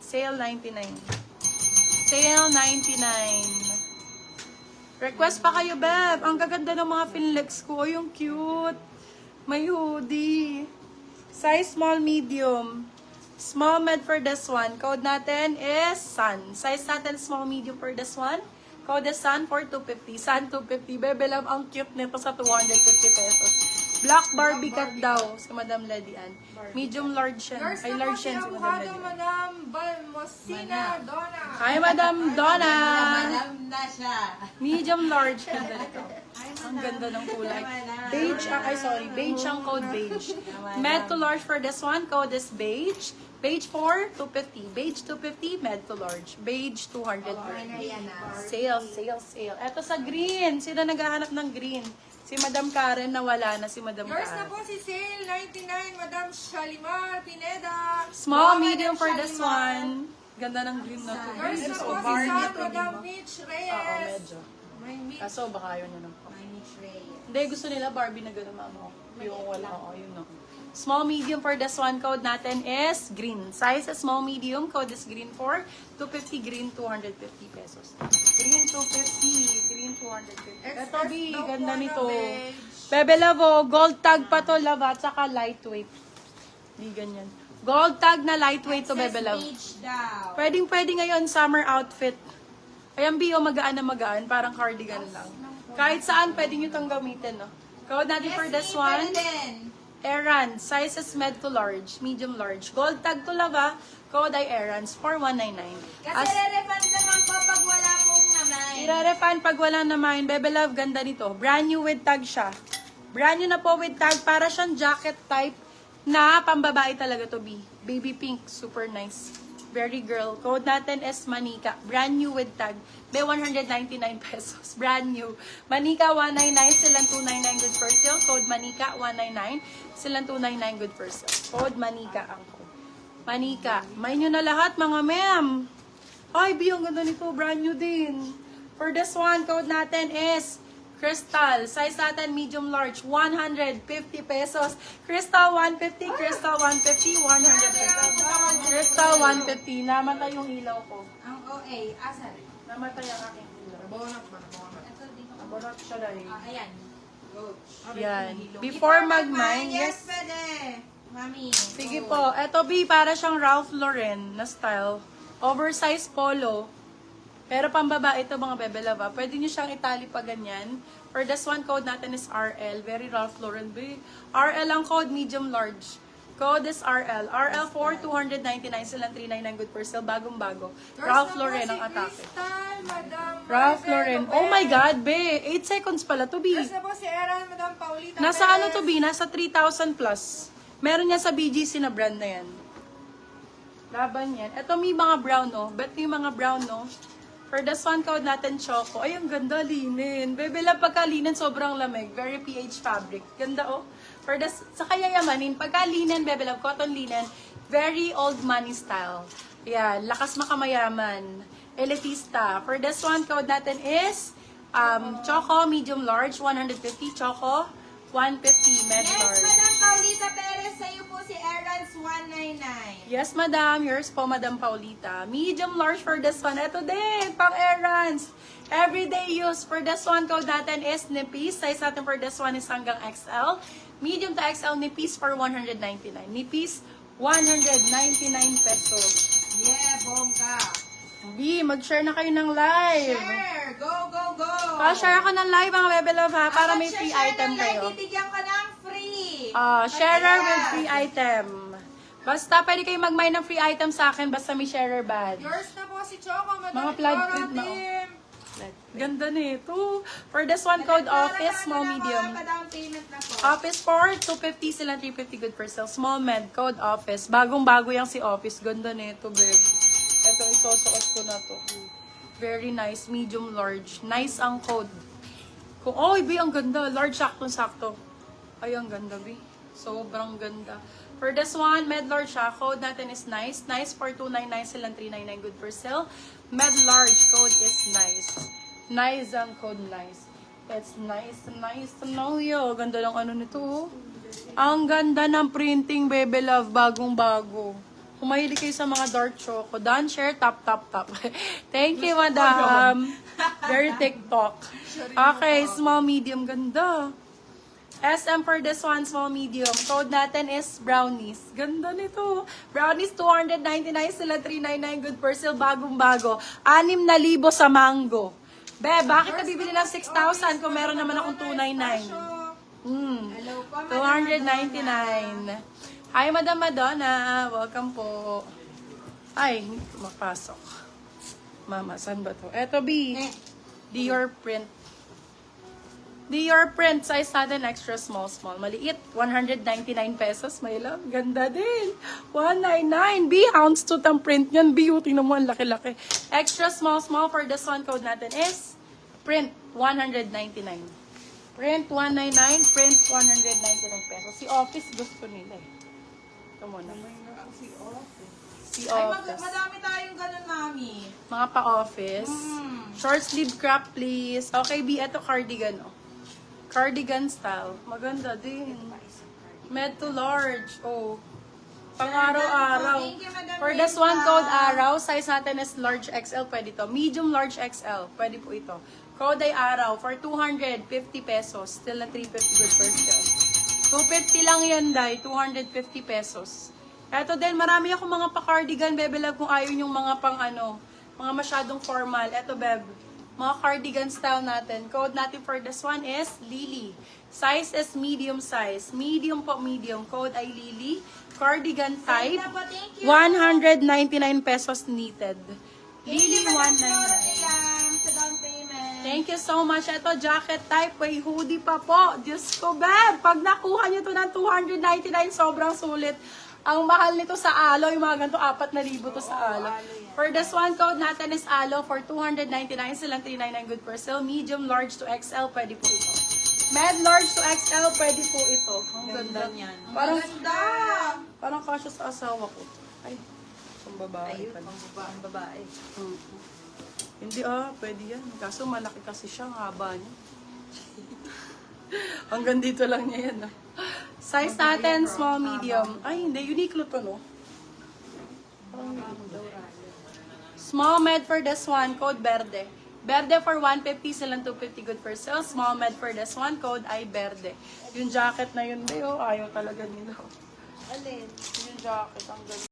Sale 99. Sale 99. Request pa kayo, Beb. Ang gaganda ng mga finlex ko. Yung cute. May hoodie. Size small, medium. Small, med for this one. Code natin is Sun. Size natin small, medium for this one. Code is Sun for 250. Sun 250. Bebe, love, ang cute nito sa 250 pesos. Black Barbie cut daw si Madam Lady Ann. Medium large yan. Ay, large yan si Madam Lady Ann. Madam Mosina Donna. Hi, Madam Donna! Madam na siya. Medium large. Ganda nito. Ang ganda ng kulay. Beige, beige ang code, beige. Med to large for this one, code is beige. Beige for 250. Beige 250, med to large. Beige 200. Sale, sale, sale. Eto sa green. Sino naghahanap ng green? Si Madam Karen, nawala na si Madam Yours na Karen. po si Sale 99, Madam Shalimar Pineda. Small, Madam medium for this Shalimar. one. Ganda ng green na to. Yours na So, po si Barbie Sam, to, Madam diba? Mitch Oo, Reyes. medyo. May Mitch. Kaso baka ayaw niya ng Mitch Reyes. Hindi, gusto nila Barbie na gano'n, ano. Yung wala, oo, yun no. Small, medium for this one, code natin is green. Size is small, medium, code is green for 250, green 250 pesos. Green 250, green 250. Ito, B, ganda nito. Bebe Lavo, gold tag pa to, love, at saka lightweight. Di ganyan. Gold tag na lightweight to, Bebe Lavo. Beach daw. Pwedeng-pwede ngayon, summer outfit. Ayan, B, oh, magaan na magaan, parang cardigan lang. Kahit saan, pwede nyo itong gamitin, no? Code natin for this one. Eran, size is med to large, medium large. Gold tag to lava, code ay Erans for 199. Kasi re-refund naman po pag wala pong naman. Ire-refund pag wala naman. Bebe Love, ganda nito. Brand new with tag siya. Brand new na po with tag. Para siyang jacket type na pambabae talaga to be. Baby pink, super nice. Very girl. Code natin is Manika. Brand new with tag. Be 199 pesos. Brand new. Manika 199, silang 299 good for sale. Code Manika 199, silang 299 good for sale. Code Manika ang code. Manika. May nyo na lahat mga ma'am. Ay, B, ang ganda nito. Brand new din. For this one, code natin is Crystal. Size natin medium large. 150 pesos. Crystal 150. Crystal 150. 150. Crystal 150. Namatay yung ilaw ko. Ang OA, asan? Namatay ang aking ilaw. Bonak ba? Bonak. Ito dito. Nabonak siya dahil. Ayan. Yan. Before mag-mine, Yes, yes. pwede. Mami. Sige po. Eto, B, para siyang Ralph Lauren na style. Oversized polo. Pero pambabae ito mga Bebe Love. Pwede nyo siyang itali pa ganyan. For this one, code natin is RL. Very Ralph Lauren. B. RL ang code, medium large. Code is RL. RL for 299, silang 399 good per sale. Bagong-bago. Ralph Lauren ang atake. Crystal, Madam Ralph Maribel Lauren. Robert. Oh my God, be. 8 seconds pala to, B. Yours na po si Eran, Madam Paulita Nasa Perez. ano to, B? Nasa 3,000 plus. Meron niya sa BGC na brand na yan. Laban yan. Ito may mga brown, no? Bet yung mga brown, no? For the sun code natin, Choco. Ay, ang ganda, linen. Bebe lang pagka linen, sobrang lamig. Very PH fabric. Ganda, oh. For the, sa kaya yamanin, pagka linen, Bebe lang, cotton linen, very old money style. Yan, lakas makamayaman. Elitista. For this one, code natin is Choco, medium large, 150. Choco, 150, med Yes, large. Madam Paulita Perez. Sa'yo po si Errands 199. Yes, madam. Yours po, Madam Paulita. Medium large for this one. Ito din, pang errands. Everyday use. For this one, code natin is Nipis. Size natin for this one is hanggang XL. Medium to XL, Nipis for 199. Nipis, 199 pesos. Yeah, bongga. B, mag-share na kayo ng live. Share! Go, go, go! Pa-share ako ng live, mga Bebe Love, ha? Para may free item kayo. Bibigyan ka ng free. Sharer with free item. Basta, pwede kayo mag-mine ng free item sa akin, basta may sharer badge. Yours na po si Choco, Madam Mga plaid Flora print na, oh. Tim. Ganda nito. For this one, code office, small, medium. Down payment na po. Office for 250 sila, 350 good for sale. Small med, code office. Bagong-bago yung si office. Ganda nito, babe. Ito, isusuot ko na to. Very nice. Medium, large. Nice ang code. Kung, oh, B, ang ganda. Large, saktong-sakto. Ay, ang ganda, B. Sobrang ganda. For this one, med large siya. Code natin is nice. Nice for 299 silang 399 good for sale. Med large, code is nice. Nice ang code nice. It's nice to know you. Ganda ng ano nito. Oh. Ang ganda ng printing, baby love. Bagong-bago. Kung mahilig kayo sa mga dark choco, done, share, tap. Thank you, madam. Very TikTok. Okay, small, medium. Ganda. SM for this one, small, medium. Code natin is brownies. Ganda nito. Brownies, 299 sila, 399. Good per sale, bagong-bago. 6,000 sa mango. Be, bakit ka bibili ng 6,000 kung meron naman akong 299? Hello po, 299. Hi, Madam Madonna. Welcome po. Ay, hindi ko mapasok. Mama, saan ba to? Eto, B. Dior print. Dior print. Size natin extra small. Maliit. 199 pesos, my love. Ganda din. 199. B, houndstooth ang print niyan. B, tingnan mo, ang laki-laki. Extra small for this one. Code natin is print 199. Print 199. Print 199 pesos. Si Office gusto nila eh. Ito muna. Si Ay, Office. madami tayong ganun, mami. Mga pa-office. Short sleeve crop, please. Okay, B, ito cardigan, oh. Cardigan style. Maganda din. Med to large. Oh. Pang-araw-araw. Thank you, Madam For this Rita. one, code araw. Size natin is large XL. Pwede to. Medium large XL. Pwede po ito. Code ay araw. For 250 pesos. Still na 350 good per sale. 250 lang yan, Day. 250 pesos. Eto din, marami ako mga pa-cardigan, bebe love, kung ayaw yung mga pang ano, mga masyadong formal. Eto, bebe. Mga cardigan style natin. Code natin for this one is Lily. Size is medium size. Medium po, medium. Code ay Lily. Cardigan type. Sarita po, thank you. 199 pesos needed. Lily, 199. Sa down payment. Thank you so much. Ito, jacket type. May hoodie pa po. Diyos ko, beb. Pag nakuha nyo to ng 299, sobrang sulit. Ang mahal nito sa Alo, yung mga ganito, 4,000 to sa Alo. For this one, code natin is Alo for 299, silang 399 good per sale. Medium, large to XL, pwede po ito. Med, large to XL, pwede po ito. Ang ganda niyan. Parang, parang kasya sa asawa ko. Ay, pang babae pala. Ang babae. Hindi pwede yan. Kaso malaki kasi siya, ang haba niya. Hanggang dito lang niya yan. Size natin, small, medium. Ay, hindi. Uniqlo to, no? Small med for this one, code Verde. Verde for 150, silang 250 good for sale. Small med for this one, code ay Verde. Yung jacket na yun, ayaw talaga nila. Alin? Yung jacket, ang ganda.